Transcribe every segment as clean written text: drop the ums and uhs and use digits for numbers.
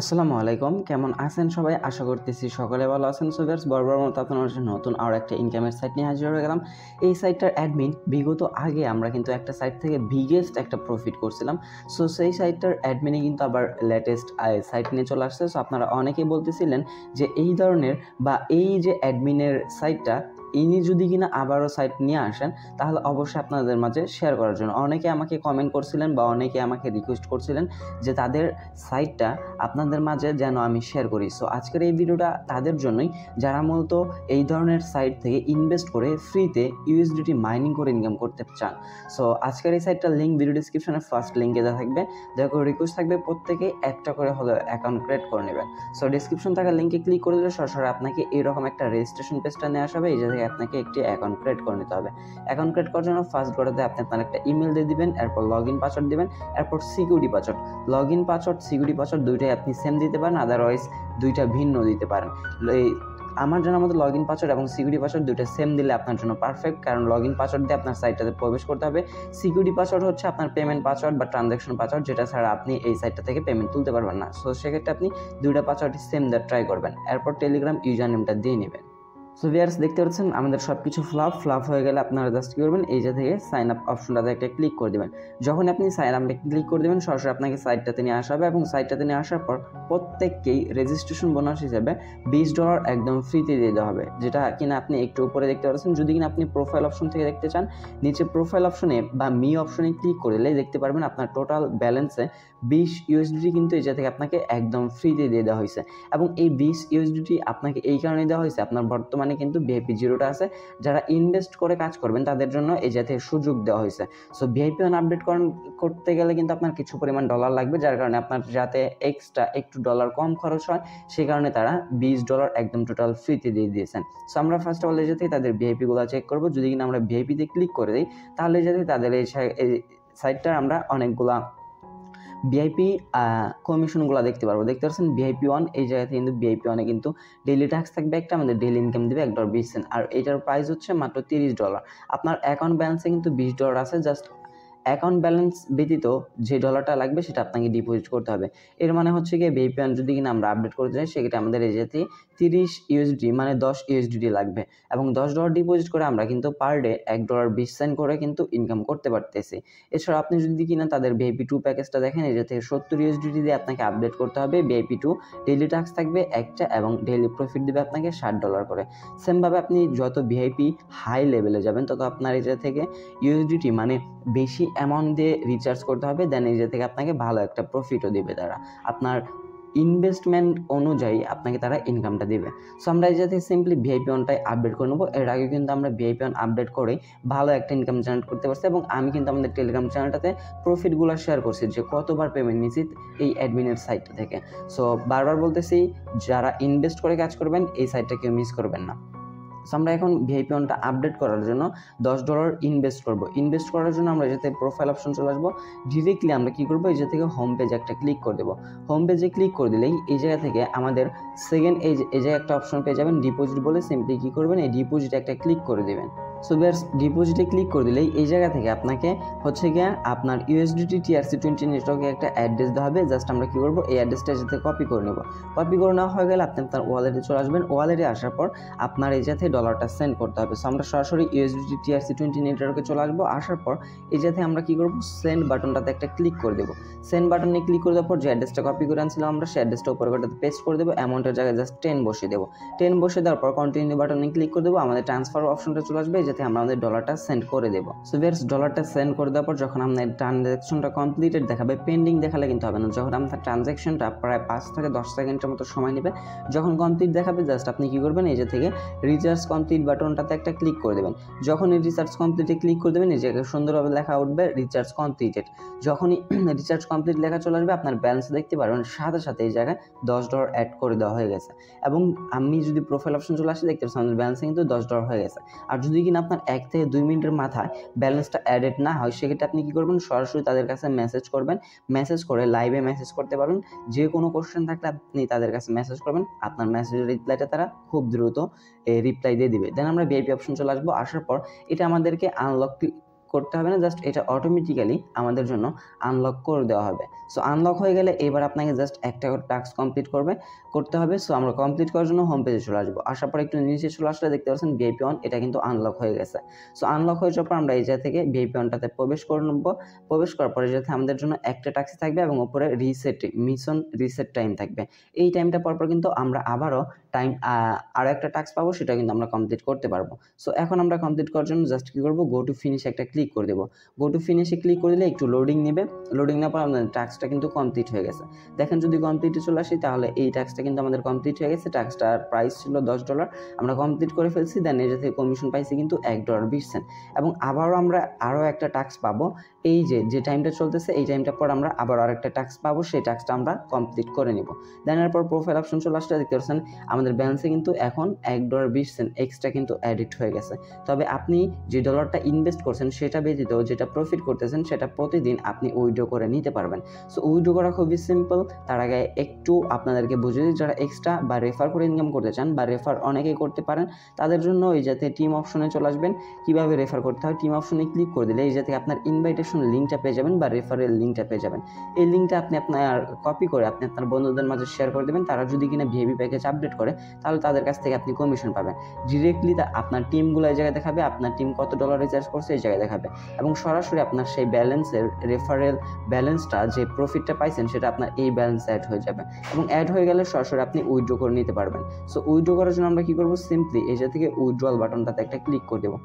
আসসালামু আলাইকুম, কেমন আছেন সবাই? আশা করতেছি সকলে ভালো আছেন। সো ভিউয়ার্স, বরাবর মতো আপনাদের জন্য নতুন আরও একটা ইনকামের সাইট নিয়ে হাজির হয়ে গেলাম। এই সাইটটার অ্যাডমিন বিগত আগে আমরা কিন্তু একটা সাইট থেকে বিগেস্ট একটা প্রফিট করছিলাম। সো সেই সাইটটার অ্যাডমিনে কিন্তু আবার লেটেস্ট সাইট নিয়ে চলে আসছে। সো আপনারা অনেকেই বলতেছিলেন যে এই ধরনের বা এই যে অ্যাডমিনের সাইটটা ইনি যদি কিনা আবারও সাইট নিয়ে আসেন তাহলে অবশ্যই আপনাদের মাঝে শেয়ার করার জন্য অনেকে আমাকে কমেন্ট করছিলেন বা অনেকে আমাকে রিকোয়েস্ট করছিলেন যে তাদের সাইটটা আপনাদের মাঝে যেন আমি শেয়ার করি। সো আজকের এই ভিডিওটা তাদের জন্যই যারা মূলত এই ধরনের সাইট থেকে ইনভেস্ট করে ফ্রিতে ইউএসডিটি মাইনিং করে ইনকাম করতে চান। সো আজকের এই সাইটটার লিঙ্ক ভিডিও ডিসক্রিপশনে ফার্স্ট লিঙ্কে দেওয়া থাকবে। দয়া করে রিকোয়েস্ট থাকবে প্রত্যেকে একটা করে হলো অ্যাকাউন্ট ক্রিয়েট করে নেবেন। সো ডিসক্রিপশন থাকা লিঙ্কে ক্লিক করে দিলে সরাসরি আপনাকে এরকম একটা রেজিস্ট্রেশন পেজটা নিয়ে আসবে। এই জায়গায় আপনাকে একটি অ্যাকাউন্ট ক্রিয়েট করে নিতে হবে। অ্যাকাউন্ট ক্রিয়েট করার জন্য ফার্স্ট গোটাতে আপনি আপনার একটা ইমেল দিয়ে দিবেন, এরপর লগ ইন পাসওয়ার্ড দিবেন, এরপর security password. Log in password, security password দুইটাই আপনি সেম দিতে পারেন, আদারওয়াইজ দুইটা ভিন্ন দিতে পারেন। আমার জন্য আমাদের লগ ইন পাসওয়ার্ড এবং সিকিউরিটি পাসওয়ার্ড দুইটা সেম দিলে আপনার জন্য পারফেক্ট, কারণ লগ ইন পাসওয়ার্ড দিয়ে আপনার সাইটটাতে প্রবেশ করতে হবে। সিকিউরিটি পাসওয়ার্ড হচ্ছে আপনার পেমেন্ট পাসওয়ার্ড বা ট্রানজ্যাকশন পাসওয়ার্ড, যেটা ছাড়া আপনি এই সাইটটা থেকে পেমেন্ট তুলতে পারবেন না। সো সেক্ষেত্রে আপনি দুইটা পাসওয়ার্ডই সেম দিয়ে ট্রাই করবেন। এরপর টেলিগ্রাম ইউজার নেমটা দিয়ে নেবেন। সো ভিউয়ার্স, দেখতে পাচ্ছেন আমাদের সব কিছু ফ্লাপ হয়ে গেলে আপনারা জাস্ট কী করবেন, এই যে থেকে সাইন আপ অপশনটাতে একটা ক্লিক করে দেবেন। যখন আপনি সাইন আপে ক্লিক করে দেবেন সরাসরি আপনাকে সাইটটাতে নিয়ে আসা হবে এবং সাইটটাতে নিয়ে আসার পর প্রত্যেককেই রেজিস্ট্রেশন বোনাস হিসেবে $20 একদম ফ্রিতে দিয়ে দেওয়া হবে, যেটা কিনা আপনি একটু উপরে দেখতে পাচ্ছেন। যদি কিনা আপনি প্রোফাইল অপশন থেকে দেখতে চান, নিচে প্রোফাইল অপশনে বা মি অপশনে ক্লিক করে দিলেই দেখতে পারবেন আপনার টোটাল ব্যালেন্সে 20 ইউএসডিটি কিন্তু এই জায়গা থেকে আপনাকে একদম ফ্রিতে দিয়ে দেওয়া হয়েছে। এবং এই 20 ইউএসডিটি আপনাকে এই কারণে দেওয়া হয়েছে, আপনার বর্তমানে কিন্তু ভিআইপি জিরোটা আছে, যারা ইনভেস্ট করে কাজ করবেন তাদের জন্য এই জায়গা থেকে সুযোগ দেওয়া হয়েছে। সো ভিআইপি ওয়ান আপডেট করতে গেলে কিন্তু আপনার কিছু পরিমাণ ডলার লাগবে, যার কারণে আপনার যাতে এক্সট্রা একটু ডলার কম খরচ হয় সেই কারণে তারা $20 একদম টোটাল ফ্রিতে দিয়ে দিয়েছেন। সো আমরা ফার্স্ট অফ অল এই জায়গায় তাদের ভিআইপিগুলো চেক করবো। যদি কিনা আমরা ভিআইপিতে ক্লিক করে দিই তাহলে এই জায়গায় তাদের এই সাইটটার আমরা অনেকগুলা ভিআইপি কমিশনগুলো দেখতে পারবো। দেখতে পাচ্ছেন ভিআইপি ওয়ান, এই জায়গাতে কিন্তু ভিআইপি ওয়ানে কিন্তু ডেইলি ট্যাক্স থাকবে একটা, আমাদের ডেইলি ইনকাম দেবে $1.20, আর এটার প্রাইস হচ্ছে মাত্র $30। আপনার অ্যাকাউন্ট ব্যালেন্সে কিন্তু $20 আছে, জাস্ট অ্যাকাউন্ট ব্যালেন্স ব্যতীত যে ডলারটা লাগবে সেটা আপনাকে ডিপোজিট করতে হবে। এর মানে হচ্ছে গিয়ে ভিআইপি ওয়ান যদি কিনা আমরা আপডেট করতে চাই সেক্ষেত্রে আমাদের এই জায়গাতে 30 ইউএসডি মানে 10 ইউএসডিটি লাগবে এবং $10 ডিপোজিট করে আমরা কিন্তু পার ডে $1.20 করে কিন্তু ইনকাম করতে পারতেছি। এছাড়া আপনি যদি কিনা তাদের ভিআইপি 2 প্যাকেজটা দেখেন, এই জায়গা থেকে 70 ইউএসডিটি দিয়ে আপনাকে আপডেট করতে হবে। ভিআইপি 2 ডেইলি ট্যাক্স থাকবে একটা এবং ডেইলি প্রফিট দেবে আপনাকে $60 করে। সেমভাবে আপনি যত ভিআইপি হাই লেভেলে যাবেন তত আপনার এই জায়গা থেকে ইউএসডিটি মানে বেশি অ্যামাউন্ট দিয়ে রিচার্জ করতে হবে, দেন এই জায়গা থেকে আপনাকে ভালো একটা প্রফিটও দেবে তারা, আপনার ইনভেস্টমেন্ট অনুযায়ী আপনাকে তারা ইনকামটা দেবে। সো আমরা এই জায়গায় সিম্পলি ভিআইপি ওয়ানটাই আপডেট করে নেবো। এর আগে কিন্তু আমরা ভিআইপি ওয়ান আপডেট করে ভালো একটা ইনকাম জেনারেট করতে পারছি এবং আমি কিন্তু আমাদের টেলিগ্রাম চ্যানেলটাতে প্রফিটগুলো শেয়ার করছি যে কতবার পেমেন্ট নিয়েছি এই অ্যাডমিনের সাইটটা থেকে। সো বারবার বলতেছি, যারা ইনভেস্ট করে কাজ করবেন এই সাইটটা কেউ মিস করবেন না। সো আমরা এখন ভিআইপি ওয়ানটা আপডেট করার জন্য $10 ইনভেস্ট করব। ইনভেস্ট করার জন্য আমরা যাতে প্রোফাইল অপশন চলে আসবো, ডিরেক্টলি আমরা কী করবো, এই জায়গা থেকে হোম পেজে একটা ক্লিক করে দেবো। হোম পেজে ক্লিক করে দিলেই এই জায়গা থেকে আমাদের সেকেন্ড এই জায়গায় একটা অপশন পেয়ে যাবেন ডিপোজিট বলে, সিম্পলি কী করবেন, এই ডিপোজিটে একটা ক্লিক করে দেবেন। সো ভিউয়ার্স, ডিপোজিটে ক্লিক করে দিলেই এই জায়গা থেকে আপনাকে হচ্ছে গিয়ে আপনার USDT TRC20 নেটওয়ার্কে একটা অ্যাড্রেস দেওয়া হবে। জাস্ট আমরা কী করবো, এই অ্যাড্রেসটা যাতে কপি করে নেব। কপি করে নেওয়া হয়ে গেলে আপনি আপনার ওয়ালেটে চলে আসবেন। ওয়ালেটে আসার পর আপনার এই জায়গাতে ডলারটা সেন্ড করতে হবে। সো আমরা সরাসরি USDT TRC20 নেটওয়ার্কে চলে আসবো। আসার পর এই জায়গাতে আমরা কী করবো, সেন্ড বাটনটাতে একটা ক্লিক করে দেবো। সেন্ড বাটনে ক্লিক করে দেওয়ার পর যে অ্যাড্রেসটা কপি করে আনছিলাম আমরা সেই অ্যাড্রেসটা উপরে গোটাতে পেস্ট করে দেবো। অ্যামাউন্টের জায়গায় জাস্ট 10 বসিয়ে দেবো। 10 বসে দেওয়ার পর কন্টিনিউ বাটনে ক্লিক করে দেবো। আমাদের ট্রান্সফার অপশনটা চলে আসবে, যাতে আমরা আমাদের ডলারটা সেন্ড করে দেবো। সো ভিউয়ার্স, ডলারটা সেন্ড করে দেওয়ার পর যখন আমাদের ট্রানজ্যাকশনটা কমপ্লিটেড দেখাবে, পেন্ডিং দেখালে কিন্তু হবে না। যখন আমাদের ট্রানজ্যাকশনটা প্রায় 5 থেকে 10 সেকেন্ডের মতো সময় নেবে, যখন কমপ্লিট দেখাবে জাস্ট আপনি কী করবেন, এই যে থেকে রিচার্জ কমপ্লিট বাটনটাতে একটা ক্লিক করে দেবেন। যখন এই রিচার্জ কমপ্লিটে ক্লিক করে দেবেন, এই জায়গায় সুন্দরভাবে লেখা উঠবে রিচার্জ কমপ্লিটেড। যখনই রিচার্জ কমপ্লিট লেখা চলে আসবে, আপনার ব্যালেন্স দেখতে পারবেন সাথে সাথে এই জায়গায় $10 অ্যাড করে দেওয়া হয়ে গেছে। এবং আমি যদি প্রোফাইল অপশন চলে আসি, দেখতে পাচ্ছি আমাদের ব্যালেন্সে কিন্তু $10 হয়ে গেছে। আর যদি কিনা আপনার 1 থেকে 2 মিনিটের মাথায় ব্যালেন্সটা অ্যাডেড না হয়, সেক্ষেত্রে আপনি কী করবেন, সরাসরি তাদের কাছে মেসেজ করবেন। মেসেজ করে লাইভে মেসেজ করতে পারবেন। যে কোনো কোশ্চেন থাকলে আপনি তাদের কাছে মেসেজ করবেন, আপনার মেসেজের রিপ্লাইটা তারা খুব দ্রুত রিপ্লাই দিয়ে দিবে। দেন আমরা ভিআইপি অপশন চলে আসবো। আসার পর এটা আমাদেরকে করতে হবে না, জাস্ট এটা অটোমেটিক্যালি আমাদের জন্য আনলক করে দেওয়া হবে। সো আনলক হয়ে গেলে এবার আপনাকে জাস্ট একটা টাস্ক কমপ্লিট করতে হবে। সো আমরা কমপ্লিট করার জন্য হোম পেজে চলে আসবো। আসার পর একটু নিচে চলে আসলে দেখতে পাচ্ছেন ভিআইপি 1 এটা কিন্তু আনলক হয়ে গেছে। সো আনলক হয়ে যাওয়ার পর আমরা এই জায়গা থেকে ভিআইপি 1টাতে প্রবেশ করে নেব। প্রবেশ করার পরে যাতে আমাদের জন্য একটা ট্যাক্সি থাকবে এবং উপরে মিশন রিসেট টাইম থাকবে। এই টাইমটা পর কিন্তু আমরা আবারও আরও একটা টাস্ক পাবো, সেটা কিন্তু আমরা কমপ্লিট করতে পারবো। সো এখন আমরা কমপ্লিট করার জন্য জাস্ট কী করবো, গো টু ফিনিশ একটা ক্লিক করে দেবো। গো টু ফিনিশে ক্লিক করে দিলে একটু লোডিং নেবে। লোডিং নেওয়ার পর আমাদের টাস্কটা কিন্তু কমপ্লিট হয়ে গেছে। দেখেন যদি কমপ্লিটে চলে আসি তাহলে এই টাস্কটা কিন্তু আমাদের কমপ্লিট হয়ে গেছে। টাস্কটার প্রাইস ছিল $10, আমরা কমপ্লিট করে ফেলছি। দেন এটা থেকে কমিশন পাইছি কিন্তু $1.20। এবং আবারও আমরা আরও একটা টাস্ক পাবো। এই যে টাইমটা চলতেছে এই টাইমটা পর আমরা আবার আরেকটা টাস্ক পাবো, সেই টাস্কটা আমরা কমপ্লিট করে নিব। দেন এরপর প্রোফাইল অপশন চলে আসলে দেখতে পাচ্ছেন আমাদের ব্যালেন্সে কিন্তু এখন $1.20 এক্সট্রা কিন্তু অ্যাডিট হয়ে গেছে। তবে আপনি যে ডলারটা ইনভেস্ট করছেন সেটা ব্যতীত যেটা প্রফিট করতেছেন সেটা প্রতিদিন আপনি উইথড্র করে নিতে পারবেন। সো উইথড্র করা খুবই সিম্পল। তার আগে একটু আপনাদেরকে বুঝিয়ে দিই, যারা এক্সট্রা বা রেফার করে ইনকাম করতে চান বা রেফার অনেকেই করতে পারেন, তাদের জন্য এই যাতে টিম অপশনে চলে আসবেন। কীভাবে রেফার করতে হয়, টিম অপশনে ক্লিক করে দিলে এই যাতে আপনার ইনভাইটেশন লিঙ্কটা পেয়ে যাবেন বা রেফারেল লিঙ্কটা পেয়ে যাবেন। এই লিঙ্কটা আপনি আপনার কপি করে আপনি আপনার বন্ধুদের মাঝে শেয়ার করে দেবেন। তারা যদি কিনা ভিআইপি প্যাকেজ আপডেট করে তাহলে তাদের কাছ থেকে আপনি কমিশন পাবেন। ডিরেক্টলি আপনার টিমগুলো এই জায়গায় দেখাবে, আপনার টিম কত ডলার রিচার্জ করছে এই জায়গায় দেখাবে, এবং সরাসরি আপনার সেই ব্যালেন্সের রেফারেল ব্যালেন্সটা যে প্রফিটটা পাইছেন সেটা আপনার এই ব্যালেন্সে অ্যাড হয়ে যাবে, এবং অ্যাড হয়ে গেলে সরাসরি আপনি উইথড্র করে নিতে পারবেন। সো উইথড্র করার জন্য আমরা কী করবো, সিম্পলি এই জায়গা থেকে উইথড্রয়াল বাটনটাতে একটা ক্লিক করে দেবো।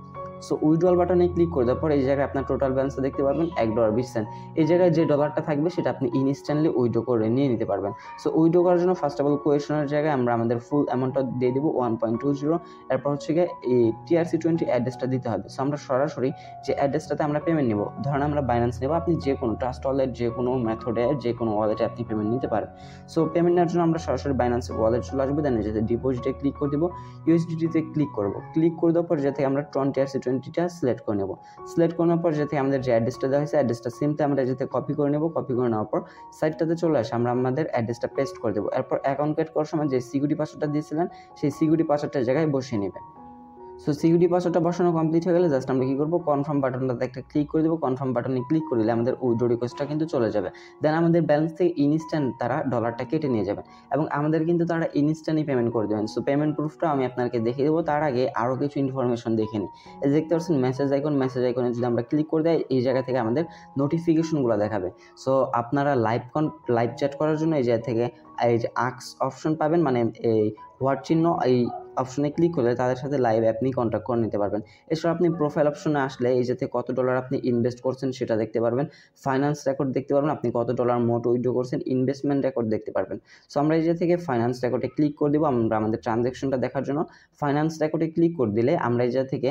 সো উইথড্রয়াল বাটনে ক্লিক করে দেওয়ার পর এই জায়গায় আপনার টোটাল ব্যালেন্সে দেখতে পারবেন $1.20। এই জায়গায় যে ডলারটা থাকবে সেটা আপনি ইনস্ট্যান্টলি উইথড্র করে নিয়ে নিতে পারবেন। সো উইথড্র করার জন্য ফার্স্ট অফ অল কোয়েশনের জায়গায় আমরা আমাদের ফুল অ্যামাউন্টটা দিয়ে দেবো 1.20। এরপর হচ্ছে গিয়ে এই TRC20 অ্যাড্রেসটা দিতে হবে। সো আমরা সরাসরি যে অ্যাড্রেসটাতে আমরা পেমেন্ট নেব, ধরেন আমরা বাইন্যান্স নেব, আপনি যে কোনো ট্রাস্ট ওয়ালেট যে কোনো মেথডে যে কোনো ওয়ালেটে আপনি পেমেন্ট নিতে পারেন। সো পেমেন্ট নেওয়ার জন্য আমরা সরাসরি বাইন্যান্সের ওয়ালেট চলে আসবো। দেন যাতে ডিপোজিটে ক্লিক করে দেবো, USDT-তে ক্লিক করবো। ক্লিক করে দেওয়ার পর যাতে আমরা TRC20টা সিলেক্ট করে নেব। সিলেক্ট করে নেওয়ার পর যাতে আমাদের যে অ্যাড্রেসটা দেওয়া হয়েছে অ্যাড্রেসটা সিম্পলি আমরা যাতে কপি করে নেব। কপি করে নেওয়ার পর সাইটটাতে চলে আসে আমরা আমাদের অ্যাড্রেসটা পেস্ট করে দেবো। এরপর অ্যাকাউন্ট ক্রিয়েট করার সময় যে সিকিউরিটি পাসওয়ার্ডটা দিয়েছিলেন সেই সিকিউরিটি পাসওয়ার্ডটার জায়গায় বসিয়ে নেবেন। সো সিকিউরিটি পাসওয়ার্ডটা বসানো কমপ্লিট হয়ে গেলে জাস্ট আমরা কী করবো, কনফার্ম বাটনটাতে একটা ক্লিক করে দেবো। কনফার্ম বাটনে ক্লিক করে দিলে আমাদের উইথড্র রিকোয়েস্টটা কিন্তু চলে যাবে। দেন আমাদের ব্যালেন্স থেকে ইনস্ট্যান্ট তারা ডলারটা কেটে নিয়ে যাবেন, এবং আমাদের কিন্তু তারা ইনস্ট্যান্টই পেমেন্ট করে দেবেন। সো পেমেন্ট প্রুফটা আমি আপনাকে দেখিয়ে দেবো। তার আগে আরও কিছু ইনফরমেশন দেখে নিই। এই দেখতে পাচ্ছেন মেসেজ আইকনে যদি আমরা ক্লিক করে দেয় এই জায়গা থেকে আমাদের নোটিফিকেশনগুলো দেখাবে। সো আপনারা লাইভ চ্যাট করার জন্য এই জায়গা থেকে এই যে আক্স অপশন পাবেন, মানে এই হোয়াট চিহ্ন, এই অপশনে ক্লিক করলে তাদের সাথে লাইভ আপনি কন্ট্যাক্ট করে নিতে পারবেন। এছাড়া আপনি প্রোফাইল অপশনে আসলে এই যাতে কত ডলার আপনি ইনভেস্ট করছেন সেটা দেখতে পারবেন, ফাইন্যান্স রেকর্ড দেখতে পারবেন, আপনি কত ডলার মোট উইথড্র করছেন, ইনভেস্টমেন্ট রেকর্ড দেখতে পারবেন। সো আমরা এই যে থেকে ফাইন্যান্স রেকর্ডে ক্লিক করে দেবো আমরা আমাদের ট্রানজ্যাকশনটা দেখার জন্য। ফাইন্যান্স রেকর্ডে ক্লিক করে দিলে আমরা এই যে থেকে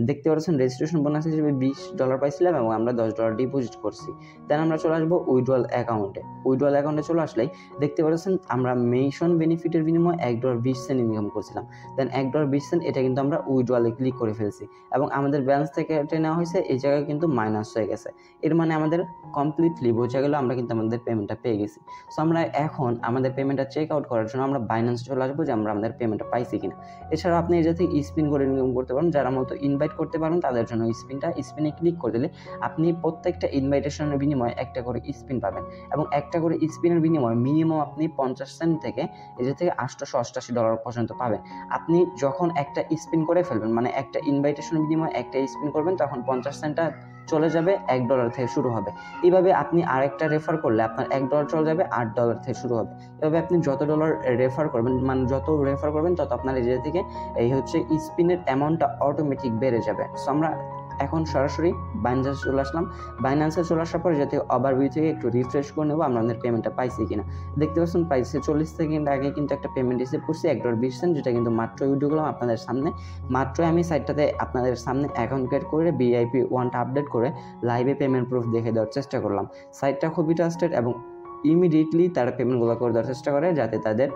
দেখতে পাচ্ছেন রেজিস্ট্রেশন বোনাস হিসেবে $20 পাইছিলাম এবং আমরা $10 ডিপোজিট করছি। দেন আমরা চলে আসবো উইথড্রয়াল অ্যাকাউন্টে। উইথড্রয়াল অ্যাকাউন্টে চলে আসলেই দেখতে পাচ্ছেন আমরা মিশন বেনিফিটের বিনিময়ে $1.20 ইনকাম করছিলাম। দেন $1.20 এটা কিন্তু আমরা উইথড্রয়ালে ক্লিক করে ফেলছি এবং আমাদের ব্যালেন্স থেকে কেটে নেওয়া হয়েছে, এই জায়গায় কিন্তু মাইনাস হয়ে গেছে। এর মানে আমাদের কমপ্লিটলি বোঝা গেল আমরা কিন্তু আমাদের পেমেন্টটা পেয়ে গেছি। সো আমরা এখন আমাদের পেমেন্টটা চেক আউট করার জন্য আমরা বাইন্যান্স চলে আসবো যে আমরা আমাদের পেমেন্টটা পাইছি কিনা। এছাড়া আপনি এই জায়গা থেকে স্পিন করে ইনকাম করতে পারেন। যারা মতো ইনভাইট করতে পারেন তাদের জন্য স্পিনে ক্লিক করে দিলে আপনি প্রত্যেকটা ইনভাইটেশনের বিনিময়ে একটা করে স্পিন পাবেন, এবং একটা করে স্পিনের বিনিময়ে মিনিমাম আপনি 50 সেন্ট থেকে এই যে থেকে $888 পর্যন্ত পাবেন। আপনি যখন একটা স্পিন করে ফেলবেন, মানে একটা ইনভাইটেশনের বিনিময়ে একটা স্পিন করবেন, তখন 50 সেন্টটা চলে যাবে $1 থেকে শুরু হবে। এইভাবে আপনি আরেকটা রেফার করলে আপনার $1 চলে যাবে $8 থেকে শুরু হবে। এভাবে আপনি যত ডলার রেফার করবেন, মানে যত রেফার করবেন তত আপনার এই জায়গা থেকে এই হচ্ছে স্পিনের অ্যামাউন্টটা অটোমেটিক বেড়ে যাবে। সো আমরা এখন সরাসরি বাইন্যান্সে চলে আসলাম। বাইন্যান্সে চলে আসার পরে যাতে ওভারভিউ থেকে একটু রিফ্রেশ করে নেবো আমরা আমাদের পেমেন্টটা পাইছি কিনা। দেখতে পাচ্ছেন প্রাইসে 40 সেকেন্ড আগে কিন্তু একটা পেমেন্ট রিসিভ করছি $1.20, যেটা কিন্তু মাত্র উইথড্র করলাম আপনাদের সামনে। মাত্রই আমি সাইটটাতে আপনাদের সামনে অ্যাকাউন্ট ক্রিয়েট করে VIP 1টা আপডেট করে লাইভে পেমেন্ট প্রুফ দেখে দেওয়ার চেষ্টা করলাম। সাইটটা খুবই ট্রাস্টেড এবং ইমিডিয়েটলি তারা পেমেন্টগুলো করে দেওয়ার চেষ্টা করে যাতে তাদের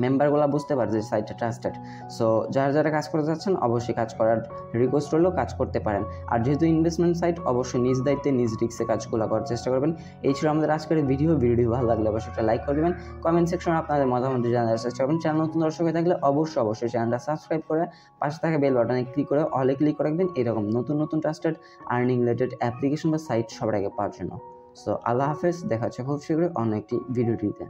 মেম্বারগুলো বুঝতে পারে যে সাইটটা ট্রাস্টেড। সো যারা কাজ করতে যাচ্ছেন অবশ্যই কাজ করার রিকোয়েস্ট রইলেও কাজ করতে পারেন। আর যেহেতু ইনভেস্টমেন্ট সাইট, অবশ্যই নিজ দায়িত্বে নিজ রিস্কে কাজগুলো করার চেষ্টা করবেন। এই ছিল আমাদের আজকের ভিডিওটি ভালো লাগলে অবশ্যই একটা লাইক করে দেবেন, কমেন্ট সেকশনে আপনাদের মতামত জানার চেষ্টা করবেন। চ্যানেল নতুন দর্শক হয়ে থাকলে অবশ্যই চ্যানেলটা সাবস্ক্রাইব করে পাশে থাকা বেল বাটনে ক্লিক করে অলে ক্লিক করে রাখবেন এরকম নতুন ট্রাস্টেড আর্নিং রিলেটেড অ্যাপ্লিকেশন বা সাইট সবার আগে পাওয়ার জন্য। সো আল্লাহ হাফেজ, দেখা হচ্ছে খুব শীঘ্রই অন্য একটি ভিডিওটিতে।